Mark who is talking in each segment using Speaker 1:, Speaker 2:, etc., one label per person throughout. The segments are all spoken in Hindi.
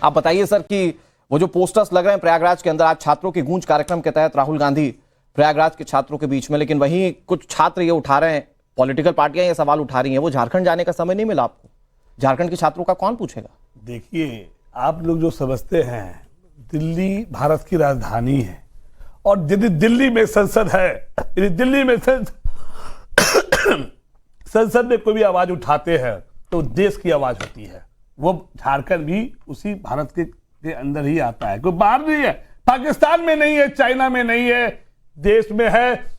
Speaker 1: आप बताइए सर कि वो जो पोस्टर्स लग रहे हैं प्रयागराज के अंदर, आज छात्रों की गूंज कार्यक्रम के तहत राहुल गांधी प्रयागराज के छात्रों के बीच में, लेकिन वहीं कुछ छात्र ये उठा रहे हैं, पॉलिटिकल पार्टियां ये सवाल उठा रही हैं, वो झारखंड जाने का समय नहीं मिला आपको, झारखंड के छात्रों का कौन पूछेगा?
Speaker 2: देखिए, आप लोग जो समझते हैं दिल्ली भारत की राजधानी है, और यदि दिल्ली में संसद है, यदि दिल्ली में संसद में कोई भी आवाज उठाते हैं तो देश की आवाज होती है। वो झारखंड भी उसी भारत के अंदर ही आता है, कोई बाहर नहीं है, पाकिस्तान में नहीं है, चाइना में नहीं है, देश में है।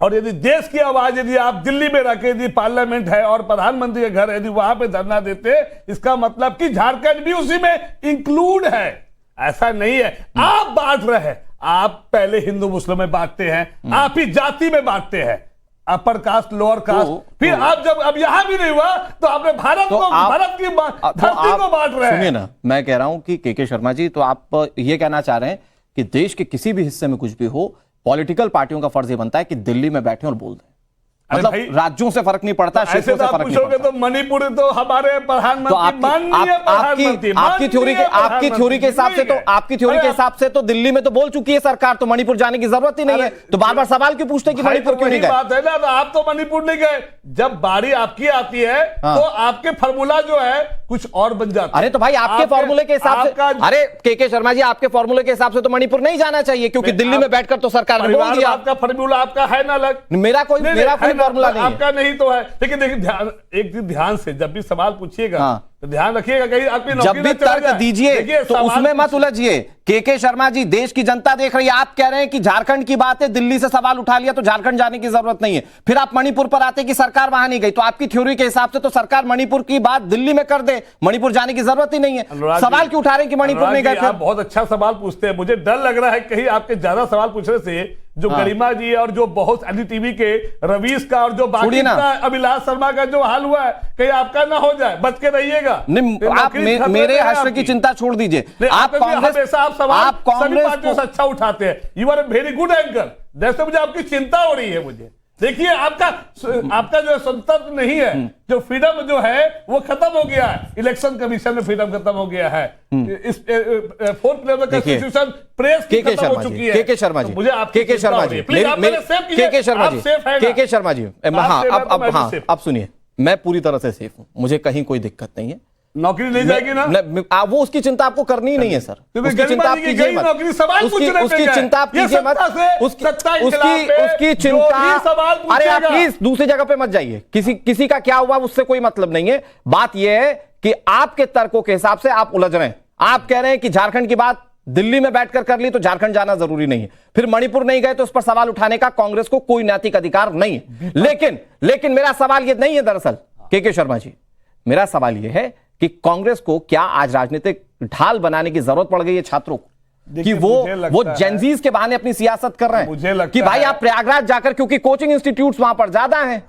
Speaker 2: और यदि देश की आवाज यदि आप दिल्ली में रखे, यदि पार्लियामेंट है और प्रधानमंत्री के घर यदि वहां पे धरना देते, इसका मतलब कि झारखंड भी उसी में इंक्लूड है। ऐसा नहीं है आप बांट रहे हैं, आप पहले हिंदू मुस्लिम में बांटते हैं, आप ही जाति में बांटते हैं, अपर कास्ट लोअर कास्ट, फिर आप जब अब यहां भी नहीं हुआ तो आपने भारत को, भारत की धरती को बांट रहे हैं।
Speaker 1: सुनिए ना, मैं कह रहा हूं कि के शर्मा जी, तो आप ये कहना चाह रहे हैं कि देश के किसी भी हिस्से में कुछ भी हो, पॉलिटिकल पार्टियों का फर्ज ये बनता है कि दिल्ली में बैठे और बोल दें, मतलब राज्यों से फर्क नहीं पड़ता,
Speaker 2: ऐसे तो आप पूछोगे तो मणिपुर तो हमारे प्रधानमंत्री,
Speaker 1: आपकी थ्योरी के हिसाब से तो, आपकी थ्योरी के हिसाब से तो दिल्ली में तो बोल चुकी है सरकार, तो मणिपुर जाने की जरूरत ही नहीं है। तो बार बार सवाल क्यों पूछते कि मणिपुर क्यों नहीं गए?
Speaker 2: बात है ना, तो आप तो मणिपुर नहीं गए, जब बारी आपकी आती है तो आपके फॉर्मूला जो है कुछ और बन जाता है।
Speaker 1: अरे तो भाई आपके फॉर्मूले के हिसाब से, अरे के शर्मा जी, आपके फॉर्मूले के हिसाब से तो मणिपुर नहीं जाना चाहिए, क्योंकि दिल्ली में बैठकर तो सरकार ने बोल दिया।
Speaker 2: आपका फॉर्मूला आपका है ना अलग,
Speaker 1: मेरा कोई फॉर्मूला नहीं,
Speaker 2: आपका नहीं तो है। लेकिन देखिए, एक दिन ध्यान से जब भी सवाल पूछिएगा तो ध्यान रखिएगा, कहीं आपकी
Speaker 1: जब भी तर्क दीजिए तो उसमें मत उलझिए। के शर्मा जी, देश की जनता देख रही है, आप कह रहे हैं कि झारखंड की बात है, दिल्ली से सवाल उठा लिया तो झारखंड जाने की जरूरत नहीं है, फिर आप मणिपुर पर आते कि सरकार वहां नहीं गई, तो आपकी थ्योरी के हिसाब से तो सरकार मणिपुर की बात दिल्ली में कर दे, मणिपुर जाने की जरूरत ही नहीं है। सवाल क्यों उठा रहे हैं कि मणिपुर नहीं गए?
Speaker 2: आप बहुत अच्छा सवाल पूछते हैं, मुझे डर लग रहा है कहीं आपके ज्यादा सवाल पूछने से जो गरिमा जी और जो बहुत एनडीटीवी के रवीश का और जो बाकी अभिलाष शर्मा का जो हाल हुआ है, कहीं आपका ना हो जाए, बच के रहिएगा।
Speaker 1: आप मेरे हश्र की चिंता छोड़ दीजिए, आप कांग्रेस
Speaker 2: पार्टियों से अच्छा उठाते हैं, you are a very good anchor, जैसे मुझे आपकी चिंता हो रही है। मुझे देखिए, आपका जो स्वतंत्र नहीं है, जो फ्रीडम जो है वो खत्म हो गया है, इलेक्शन कमीशन में फ्रीडम खत्म हो गया है, इस फोर्थ लेवल कॉन्स्टिट्यूशन प्रेस की खत्म हो चुकी है।
Speaker 1: के शर्मा जी,
Speaker 2: मुझे
Speaker 1: के शर्मा जी, के शर्मा जी, हाँ अब सुनिए, मैं पूरी तरह से सेफ हूं, मुझे कहीं कोई दिक्कत नहीं है।
Speaker 2: नौकरी नहीं जाएगी ना?
Speaker 1: वो उसकी चिंता आपको करनी ही नहीं है सर, उसकी चिंता आप कीजिए मत, उसकी चिंता आप कीजिए मत, उसकी चिंता, अरे आप प्लीज दूसरी जगह पे मत जाइए, किसी का क्या हुआ उससे कोई मतलब नहीं है। बात यह है कि आपके तर्कों के हिसाब से आप उलझ रहे हैं, आप कह रहे हैं कि झारखंड की बात दिल्ली में बैठकर कर ली तो झारखंड जाना जरूरी नहीं है, फिर मणिपुर नहीं गए तो उस पर सवाल उठाने का कांग्रेस को कोई नैतिक अधिकार नहीं है। लेकिन मेरा सवाल यह नहीं है, दरअसल के शर्मा जी, मेरा सवाल यह है कि कांग्रेस को क्या आज राजनीतिक ढाल बनाने की जरूरत पड़ गई है छात्रों को, कि वो जेनजीज के बहाने अपनी सियासत कर रहे हैं, कि भाई आप प्रयागराज जाकर, क्योंकि कोचिंग इंस्टीट्यूट्स वहां पर ज्यादा हैं,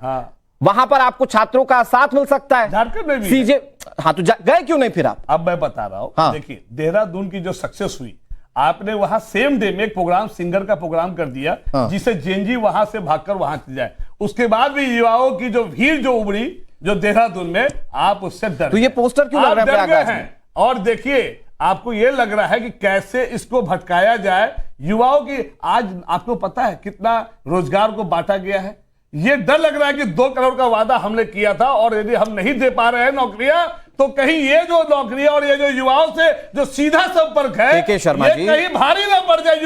Speaker 1: वहां पर आपको छात्रों का साथ मिल सकता है।
Speaker 2: झारखंड में भी
Speaker 1: सीजे, हाँ तो गए क्यों नहीं फिर आप?
Speaker 2: अब मैं बता रहा हूं, देखिए देहरादून की जो सक्सेस हुई, आपने वहां सेम डे में एक प्रोग्राम, सिंगर का प्रोग्राम कर दिया, जिसे जेनजी वहां से भागकर वहां चले जाए, उसके बाद भी युवाओं की जो भीड़ जो उमड़ी जो देहरादून में, आप उससे डर,
Speaker 1: तो ये पोस्टर क्यों लग रहा है?
Speaker 2: और देखिए, आपको ये लग रहा है कि कैसे इसको भटकाया जाए युवाओं की। आज आपको पता है कितना रोजगार को बांटा गया है, ये डर लग रहा है कि 2 करोड़ का वादा हमने किया था, और यदि हम नहीं दे पा रहे हैं नौकरियां, तो कहीं ये जो नौकरियां और ये जो युवाओं से जो सीधा संपर्क है,
Speaker 1: के शर्मा जी,
Speaker 2: कहीं भारी ना पड़ जाए।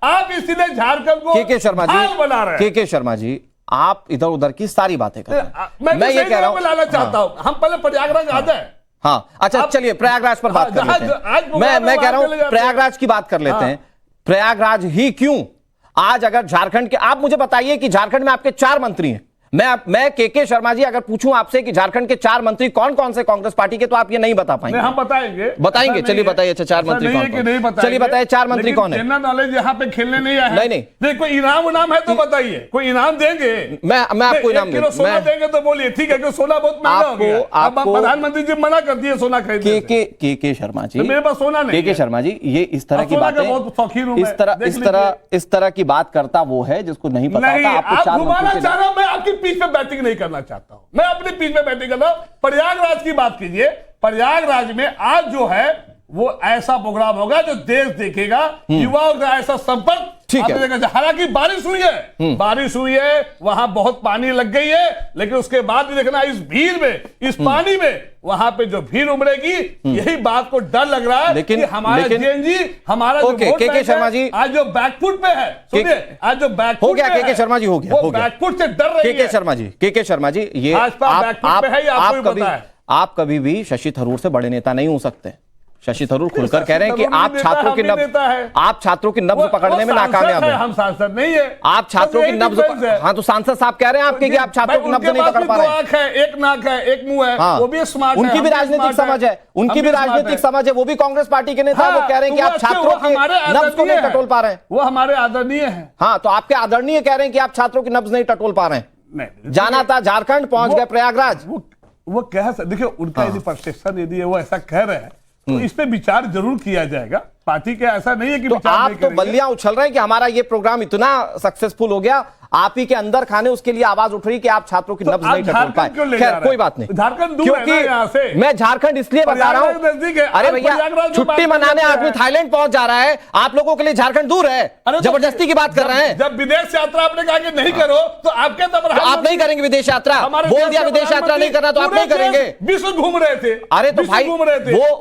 Speaker 2: आप इसीलिए झारखंड को
Speaker 1: के शर्मा जी
Speaker 2: बना रहे हैं।
Speaker 1: के शर्मा जी, आप इधर उधर की सारी बातें कर रहे हैं,
Speaker 2: मैं ये कह रहा हूं, लाना चाहता हूं, हम पहले प्रयागराज आ जाए।
Speaker 1: हाँ अच्छा, चलिए प्रयागराज पर बात कर लेते हैं। मैं कह रहा हूं प्रयागराज की बात कर लेते हैं। प्रयागराज ही क्यों? आज अगर झारखंड के, आप मुझे बताइए कि झारखंड में आपके 4 मंत्री हैं, मैं के शर्मा जी अगर पूछूं आपसे कि झारखंड के 4 मंत्री कौन कौन से कांग्रेस पार्टी के, तो आप ये नहीं बता पाएंगे।
Speaker 2: हम बताएंगे,
Speaker 1: चलिए बताइए। अच्छा 4 मंत्री कौन? चलिए बताइए 4 मंत्री कौन है?
Speaker 2: जनरल नॉलेज यहाँ पे खेलने नहीं आया है।
Speaker 1: नहीं,
Speaker 2: कोई इनाम है तो बताइए, कोई इनाम देंगे?
Speaker 1: मैं आपको इनाम
Speaker 2: सोना देंगे तो बोलिए, ठीक है, क्योंकि सोना बहुत महंगा हो गया, अब प्रधानमंत्री जी मना कर दिए सोना खरीदने।
Speaker 1: के शर्मा जी,
Speaker 2: मेरे पास सोना नहीं।
Speaker 1: के शर्मा जी, ये इस तरह की बातें, इस तरह की बात करता वो है जिसको नहीं पता था।
Speaker 2: आप घुमाना चाह रहा हूं, मैं आपकी पीठ पे बैटिंग नहीं करना चाहता हूं, मैं अपनी पीठ में बैटिंग कर रहा हूं। प्रयागराज की बात कीजिए, प्रयागराज में आज जो है वो ऐसा प्रोग्राम होगा जो देश देखेगा, युवाओं का ऐसा संपर्क।
Speaker 1: ठीक है।
Speaker 2: हालांकि बारिश हुई है, वहां बहुत पानी लग गई है, लेकिन उसके बाद भी देखना इस भीड़ में, इस पानी में, वहां पे जो भीड़ उमड़ेगी, यही बात को डर लग रहा है कि हमारा जेएनजी, हमारा
Speaker 1: के शर्मा जी
Speaker 2: आज जो बैकफुट पे है, सुनिए, आज जो बैकफुट
Speaker 1: हो गया, के शर्मा जी हो गया,
Speaker 2: बैकफुट से डर रही है।
Speaker 1: के शर्मा जी ये आप कभी भी शशि थरूर से बड़े नेता नहीं हो सकते। शशि थरूर खुलकर कह रहे हैं कि आप छात्रों की नब्ज पकड़ने में नाकामयाब हैं।
Speaker 2: हम सांसद नहीं है,
Speaker 1: आप छात्रों की नब्ज, हाँ तो सांसद साहब कह रहे हैं आपके कि आप छात्रों की नब्ज नहीं पकड़ पा रहे हैं।
Speaker 2: आंख है, एक नाक है, एक मुंह है, वो भी स्मार्ट है,
Speaker 1: उनकी भी राजनीतिक समझ है, उनकी भी राजनीतिक समझ है, वो भी कांग्रेस पार्टी के नेता, वो कह रहे हैं कि आप छात्रों की नब्ज को नहीं टटोल पा रहे हैं।
Speaker 2: वो हमारे आदरणीय है।
Speaker 1: हाँ, तो आपके आदरणीय कह रहे हैं कि आप छात्रों की नब्ज नहीं टटोल पा रहे हैं। जाना था झारखंड, पहुंच गए प्रयागराज।
Speaker 2: वो कह सकते, देखिए उनका यदि परसेप्शन, यदि वो ऐसा कह रहे हैं तो इस पे विचार जरूर किया जाएगा। पार्टी के ऐसा नहीं है कि
Speaker 1: तो आप तो बल्लियां उछल रहे हैं कि हमारा ये प्रोग्राम इतना सक्सेसफुल हो गया, आप ही के अंदर खाने उसके लिए आवाज उठ रही कि आप छात्रों की नब्ज नहीं टटोल पाए। खैर कोई बात नहीं,
Speaker 2: झारखंड दूर है ना यहाँ से।
Speaker 1: मैं झारखंड इसलिए बता रहा हूँ, अरे भैया छुट्टी मनाने आदमी थाईलैंड पहुंच जा रहा है, आप लोगों के लिए झारखंड दूर है, जबरदस्ती की बात कर रहे हैं।
Speaker 2: जब विदेश यात्रा आपने कहा कि नहीं करो तो आपके
Speaker 1: आप नहीं करेंगे विदेश यात्रा, बोल दिया विदेश यात्रा नहीं करना तो आप नहीं करेंगे।
Speaker 2: विश्व घूम रहे थे।
Speaker 1: अरे तो भाई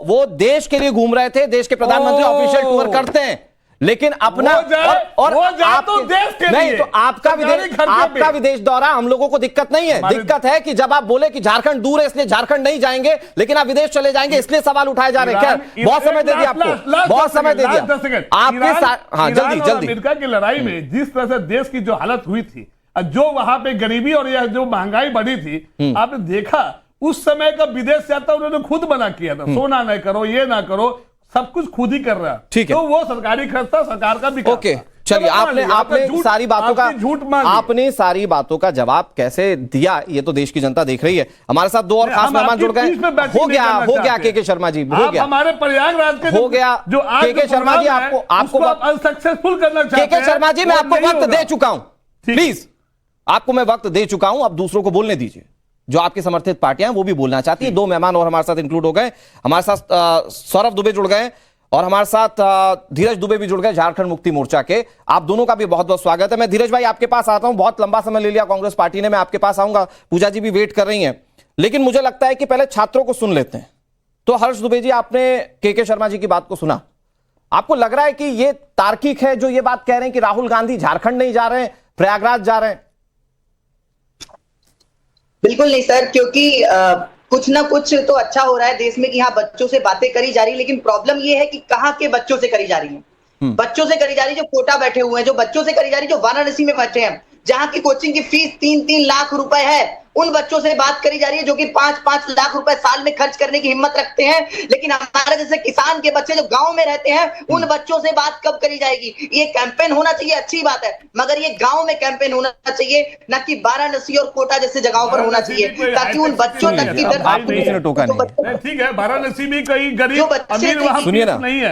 Speaker 1: वो देश के लिए घूम रहे थे, देश के प्रधानमंत्री ऑफिशियल टूर करते हैं, लेकिन अपना और
Speaker 2: तो देश के
Speaker 1: नहीं, तो आपका विदेश दौरा हम लोगों को दिक्कत नहीं है। दिक्कत है कि जब आप बोले कि झारखंड दूर है इसलिए झारखंड नहीं जाएंगे, लेकिन आप विदेश चले जाएंगे, इसलिए सवाल उठाए जा रहे हैं। खैर बहुत समय दे दिया आपको, बहुत समय दे दिया आपके। हाँ जल्दी
Speaker 2: अमेरिका की लड़ाई में जिस तरह से देश की जो हालत हुई थी, जो वहां पे गरीबी और यह जो महंगाई बढ़ी थी, आपने देखा उस समय का विदेश यात्रा उन्होंने खुद मना किया था। सोना न करो, ये ना करो, सब कुछ खुद ही कर रहा है।
Speaker 1: ठीक है,
Speaker 2: तो वो सरकारी खर्चा सरकार का भी।
Speaker 1: ओके चलिए, आपने सारी बातों का आपने सारी बातों का जवाब कैसे दिया ये तो देश की जनता देख रही है। हमारे साथ दो और खास मेहमान जुड़ गए। हो गया के शर्मा जी, हो गया
Speaker 2: हमारे प्रयागराज के
Speaker 1: हो गया जो के शर्मा जी, आपको
Speaker 2: अनसक्सेसफुल करना चाहते हैं।
Speaker 1: के शर्मा जी मैं आपको वक्त दे चुका हूं, प्लीज आपको मैं वक्त दे चुका हूं, अब दूसरों को बोलने दीजिए। जो आपकी समर्थित पार्टियां वो भी बोलना चाहती है। दो मेहमान और हमारे साथ इंक्लूड हो गए, हमारे साथ सौरभ दुबे जुड़ गए और हमारे साथ धीरज दुबे भी जुड़ गए झारखंड मुक्ति मोर्चा के। आप दोनों का भी बहुत बहुत स्वागत है। मैं धीरज भाई आपके पास आता हूं, बहुत लंबा समय ले लिया कांग्रेस पार्टी ने, मैं आपके पास आऊंगा, पूजा जी भी वेट कर रही हैं, लेकिन मुझे लगता है कि पहले छात्रों को सुन लेते हैं। तो हर्ष दुबे जी, आपने के शर्मा जी की बात को सुना, आपको लग रहा है कि ये तार्किक है जो ये बात कह रहे हैं कि राहुल गांधी झारखंड नहीं जा रहे हैं, प्रयागराज जा रहे हैं?
Speaker 3: बिल्कुल नहीं सर, क्योंकि कुछ ना कुछ तो अच्छा हो रहा है देश में कि हाँ बच्चों से बातें करी जा रही, लेकिन प्रॉब्लम ये है कि कहाँ के बच्चों से करी जा रही है। बच्चों से करी जा रही जो कोटा बैठे हुए हैं, जो बच्चों से करी जा रही जो वाराणसी में बैठे हैं, जहाँ की कोचिंग की फीस 3-3 लाख रुपए है, उन बच्चों से बात करी जा रही है जो कि 5-5 लाख रुपए साल में खर्च करने की हिम्मत रखते हैं। लेकिन हमारे जैसे किसान के बच्चे जो गांव में रहते हैं, उन बच्चों से बात कब करी जाएगी? ये कैंपेन होना चाहिए, अच्छी बात है, मगर ये गांव में कैंपेन होना चाहिए, न कि वाराणसी और कोटा जैसे जगहों पर होना चाहिए, ताकि उन बच्चों तक की
Speaker 1: आपको किसी ने टोका नहीं।
Speaker 2: ठीक है, वाराणसी भी कई गरीब अमीर वहां नहीं है।